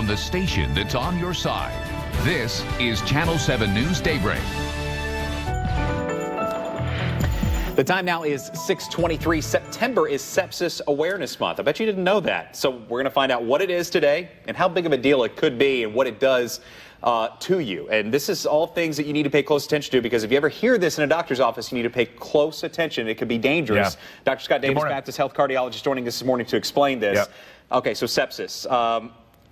from the station that's on your side. This is Channel 7 News Daybreak. The time now is 6:23. September is Sepsis Awareness Month. I bet you didn't know that. So we're going to find out what it is today and how big of a deal it could be and what it does to you. And this is all things that you need to pay close attention to, because if you ever hear this in a doctor's office, you need to pay close attention. It could be dangerous. Yeah. Dr. Scott Davis, Baptist health cardiologist, joining us this morning to explain this. Yep. Okay, so sepsis,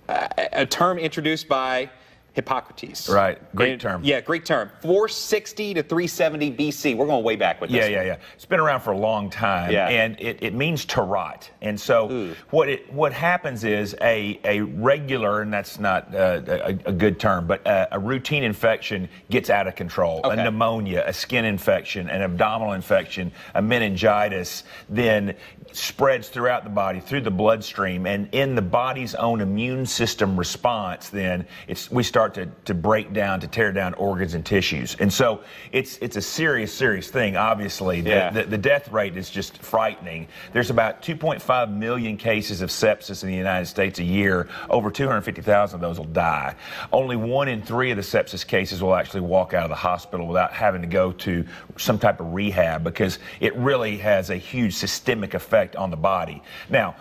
a term introduced by Hippocrates. Right, Greek term. Yeah, Greek term. 460 to 370 BC. We're going way back with this. Yeah. It's been around for a long time, and it means to rot. And so what happens is a regular, and that's not a good term, but a routine infection gets out of control. Okay. A pneumonia, a skin infection, an abdominal infection, a meningitis, then spreads throughout the body, through the bloodstream, and in the body's own immune system response, then we start to break down, to tear down organs and tissues. And so it's a serious thing, obviously. The death rate is just frightening. There's about 2.5 million cases of sepsis in the United States a year. Over 250,000 of those will die. Only 1 in 3 of the sepsis cases will actually walk out of the hospital without having to go to some type of rehab, because it really has a huge systemic effect on the body. Now,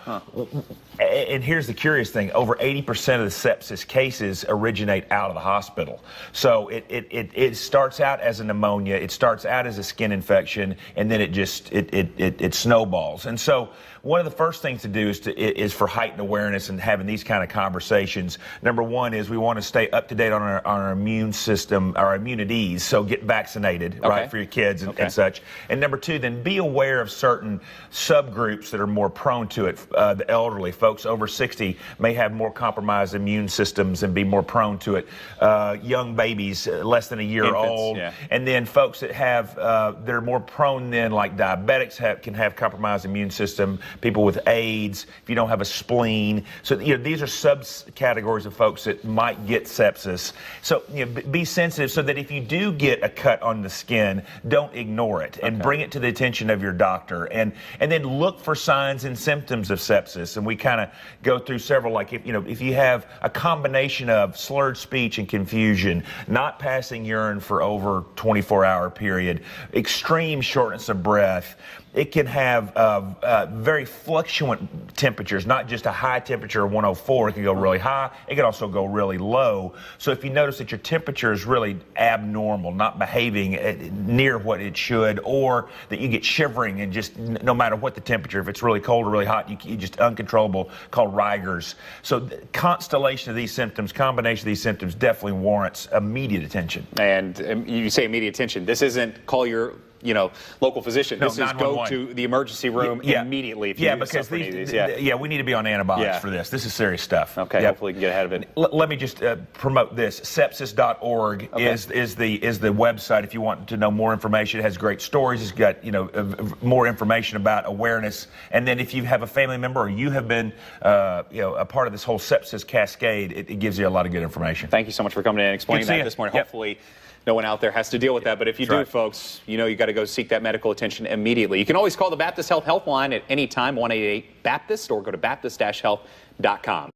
and here's the curious thing, over 80% of the sepsis cases originate out of the hospital. So it starts out as a pneumonia, it starts out as a skin infection, and then it snowballs. And so one of the first things to do is for heightened awareness and having these kind of conversations. Number one is we want to stay up to date on our immune system, our immunities, so get vaccinated, right, for your kids and such. And number two, then be aware of certain subgroups that are more prone to it. The elderly, folks over 60 may have more compromised immune systems and be more prone to it. Young babies, less than a year old. Yeah. And then folks that have, they're more prone then, like diabetics can have compromised immune system, people with AIDS, if you don't have a spleen. So, these are subcategories of folks that might get sepsis. So, be sensitive so that if you do get a cut on the skin, don't ignore it and bring it to the attention of your doctor. And then look for signs and symptoms of sepsis. And we kind of go through several, like if you have a combination of slurred speech and confusion, not passing urine for over 24-hour period, extreme shortness of breath. It can have very fluctuant temperatures, not just a high temperature of 104. It can go really high. It can also go really low. So if you notice that your temperature is really abnormal, not behaving near what it should, or that you get shivering and just no matter what the temperature, if it's really cold or really hot, you just uncontrollable, called rigors. So the constellation of these symptoms, combination of these symptoms definitely warrants immediate attention. And you say immediate attention. This isn't call your local physician. This is go to the emergency room immediately if you suffer any of these. We need to be on antibiotics for this. This is serious stuff. Okay, hopefully we can get ahead of it. Let me just promote this. Sepsis.org is the website if you want to know more information. It has great stories. It's got more information about awareness. And then if you have a family member or you have been a part of this whole sepsis cascade, it gives you a lot of good information. Thank you so much for coming in and explaining that this morning. Hopefully no one out there has to deal with that. But if you do, folks, you got to go seek that medical attention immediately. You can always call the Baptist Health Helpline at any time, 188-BAPTIST, or go to baptist-health.com.